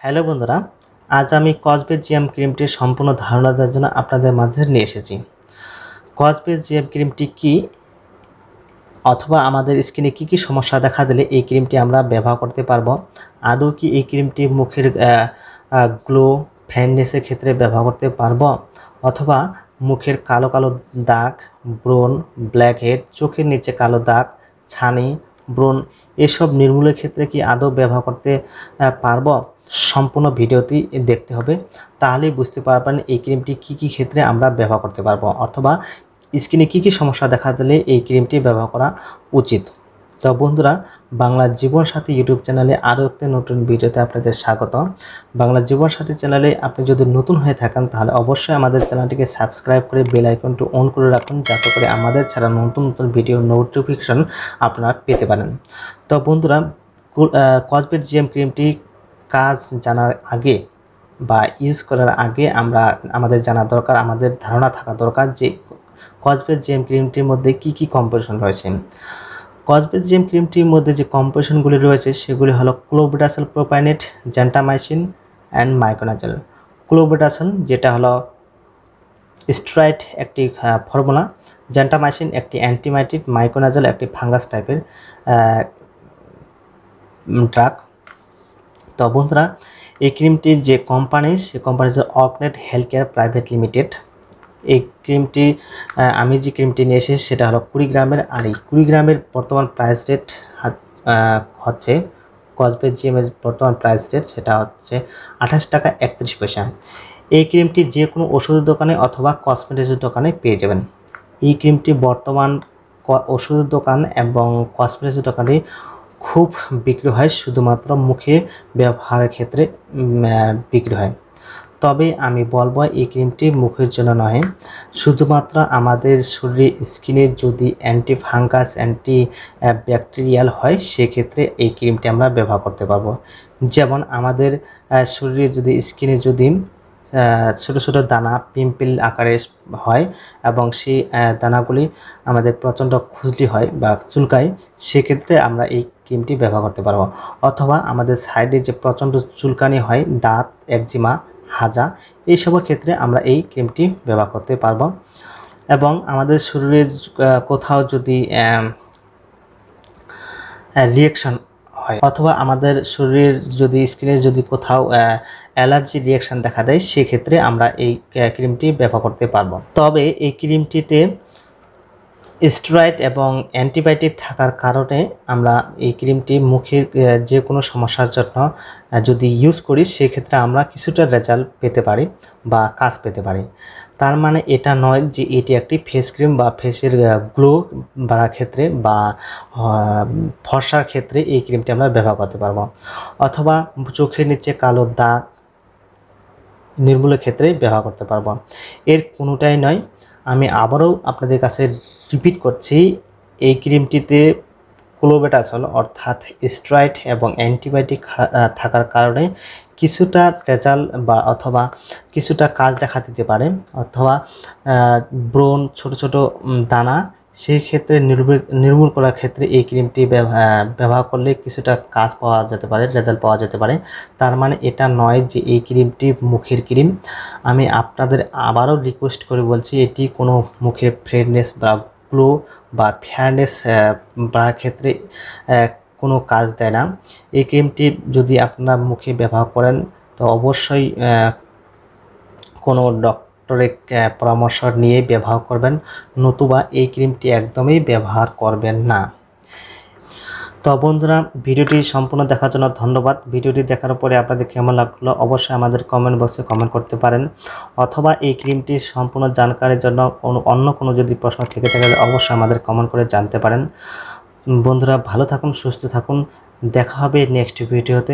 Hello বন্ধুরা, আজ আমি কসভেট জিএম ক্রিমটির সম্পূর্ণ ধারণা দেওয়ার জন্য আপনাদের মাঝে নিয়ে এসেছি। কসভেট জিএম ক্রিমটি কি, অথবা আমাদের স্কিনে কি সমস্যা দেখা দিলে এই ক্রিমটি আমরা ব্যবহার করতে পারবো, আদৌ কি এই ক্রিমটি মুখের গ্লো ফ্রেশনেসের ক্ষেত্রে ব্যবহার করতে পারবো, অথবা মুখের কালো কালো দাগ, ব্রণ, ব্ল্যাকহেড, চোখের নিচে কালো দাগ, ছানি, ব্রণ এসব নির্মূলের ক্ষেত্রে কি আদৌ ব্যবহার করতে পারবো। সম্পূর্ণ ভিডিওটি দেখতে হবে, তাহলেই বুঝতে পারবেন এই ক্রিমটি কি ক্ষেত্রে আমরা ব্যবহার করতে পারবো, অথবা স্কিনে কি সমস্যা দেখা দিলে এই ক্রিমটি ব্যবহার করা উচিত। তো বন্ধুরা, বাংলা জীবন সাথী ইউটিউব চ্যানেলে আরও একটি নতুন ভিডিওতে আপনাদের স্বাগত। বাংলা জীবন সাথী চ্যানেলে আপনি যদি নতুন হয়ে থাকেন তাহলে অবশ্যই আমাদের চ্যানেলটিকে সাবস্ক্রাইব করে বেল আইকনটি অন করে রাখুন, যাতে করে আমাদের ছাড়া নতুন নতুন ভিডিও নোটিফিকেশন আপনারা পেতে পারেন। তো বন্ধুরা, কসভেট জিএম ক্রিমটি কাজ জানার আগে বা ইউজ করার আগে আমাদের জানা দরকার, আমাদের ধারণা থাকা দরকার যে কসভেট জিএম ক্রিমটির মধ্যে কি কম্পোজিশন রয়েছে। কসভেট জিএম ক্রিমটির মধ্যে যে কম্পোজিশনগুলি রয়েছে সেগুলি হলো clobetasol propionate, gentamicin and miconazole. Clobetasol যেটা হলো স্টেরয়েড একটি ফর্মুলা, জেন্টামাইসিন একটি অ্যান্টিমাইটিক, মাইকোনাজল একটি ফাঙ্গাস টাইপের ড্রাগ। তো বন্ধুরা, এই ক্রিমটির যে কোম্পানি, সে কোম্পানি হচ্ছে Oaknet health care private limited. এই ক্রিমটি আমি যে ক্রিমটি নিয়ে এসেছি সেটা হলো 20 গ্রামের, আর এই 20 গ্রামের বর্তমান প্রাইস রেট হচ্ছে, কসভেট জিএমের বর্তমান প্রাইস রেট সেটা হচ্ছে 28 টাকা 31 পয়সা। এই ক্রিমটি যে কোনো ওষুধের দোকানে অথবা কসমেটিক্সের দোকানে পেয়ে যাবেন। এই ক্রিমটি বর্তমান ওষুধের দোকান এবং কসমেটিক্সের দোকানে খুব বিক্রি হয়, শুধুমাত্র মুখে ব্যবহারের ক্ষেত্রে বিক্রি হয়। তবে আমি বলবো এই ক্রিমটি মুখের জন্য নয়, শুধুমাত্র আমাদের শরীরে স্কিনে যদি অ্যান্টি ফাঙ্গাস, অ্যান্টি ব্যাকটেরিয়াল হয় সেক্ষেত্রে এই ক্রিমটি আমরা ব্যবহার করতে পারবো। যেমন আমাদের শরীরে যদি স্কিনে যদি ছোটো ছোটো দানা পিম্পল আকারে হয় এবং সেই দানাগুলি আমাদের প্রচণ্ড খুজলি হয় বা চুলকায়, সেক্ষেত্রে আমরা এই ক্রিমটি ব্যবহার করতে পারবো। অথবা আমাদের সাইডে যে প্রচণ্ড চুলকানি হয়, দাঁত, একজিমা, হাজা, এইসবের ক্ষেত্রে আমরা এই ক্রিমটি ব্যবহার করতে পারবো। এবং আমাদের শরীরে কোথাও যদি রিয়াকশান হয়, অথবা আমাদের শরীরের যদি স্কিনের যদি কোথাও অ্যালার্জি রিয়াকশান দেখা দেয়, সেক্ষেত্রে আমরা এই ক্রিমটি ব্যবহার করতে পারবো। তবে এই ক্রিমটিতে স্টেরয়েড এবং অ্যান্টিবায়োটিক থাকার কারণে আমরা এই ক্রিমটি মুখের যে কোনো সমস্যার জন্য যদি ইউজ করি, সেক্ষেত্রে আমরা কিছুটা রেজাল্ট পেতে পারি বা কাজ পেতে পারি। তার মানে এটা নয় যে এটি একটি ফেস ক্রিম বা ফেসের গ্লো বাড়ার ক্ষেত্রে বা ফর্সার ক্ষেত্রে এই ক্রিমটি আমরা ব্যবহার করতে পারবো, অথবা চোখের নিচে কালো দাগ নির্মূলের ক্ষেত্রে ব্যবহার করতে পারবো। এর কোনোটাই নয়। আমি আবারও আপনাদের কাছে রিপিট করছি, এই ক্রিমটিতে ক্লোবেটাসল অর্থাৎ স্টেরয়েড এবং অ্যান্টিবায়োটিক থাকার কারণে কিছুটা রেজাল্ট বা অথবা কিছুটা কাজ দেখা দিতে পারে, অথবা ব্রণ, ছোট ছোট দানা, সেই ক্ষেত্রে নির্মূল করার ক্ষেত্রে এই ক্রিমটি ব্যবহার করলে কিছুটা কাজ পাওয়া যেতে পারে, রেজাল্ট পাওয়া যেতে পারে। তার মানে এটা নয় যে এই ক্রিমটি মুখের ক্রিম। আমি আপনাদের আবারও রিকোয়েস্ট করে বলছি, এটি কোনো মুখের ফ্রেশনেস বা গ্লো বা ফেয়ারনেস বাড়ার ক্ষেত্রে কোনো কাজ দেয় না। এই ক্রিমটি যদি আপনার মুখে ব্যবহার করেন তো অবশ্যই কোনো ডক্টরের পরামর্শ নিয়ে ব্যবহার করবেন, নতুবা এই ক্রিমটি একদমই ব্যবহার করবেন না। তো বন্ধুরা, ভিডিওটি সম্পূর্ণ দেখার জন্য ধন্যবাদ। ভিডিওটি দেখার পরে আপনাদের কেমন লাগলো অবশ্যই আমাদের কমেন্ট বক্সে কমেন্ট করতে পারেন, অথবা এই ক্রিমটির সম্পূর্ণ জানকারির জন্য অন্য কোনো যদি প্রশ্ন থেকে থাকে অবশ্যই আমাদের কমেন্ট করে জানতে পারেন। বন্ধুরা, ভালো থাকুন, সুস্থ থাকুন, দেখা হবে নেক্সট ভিডিওতে।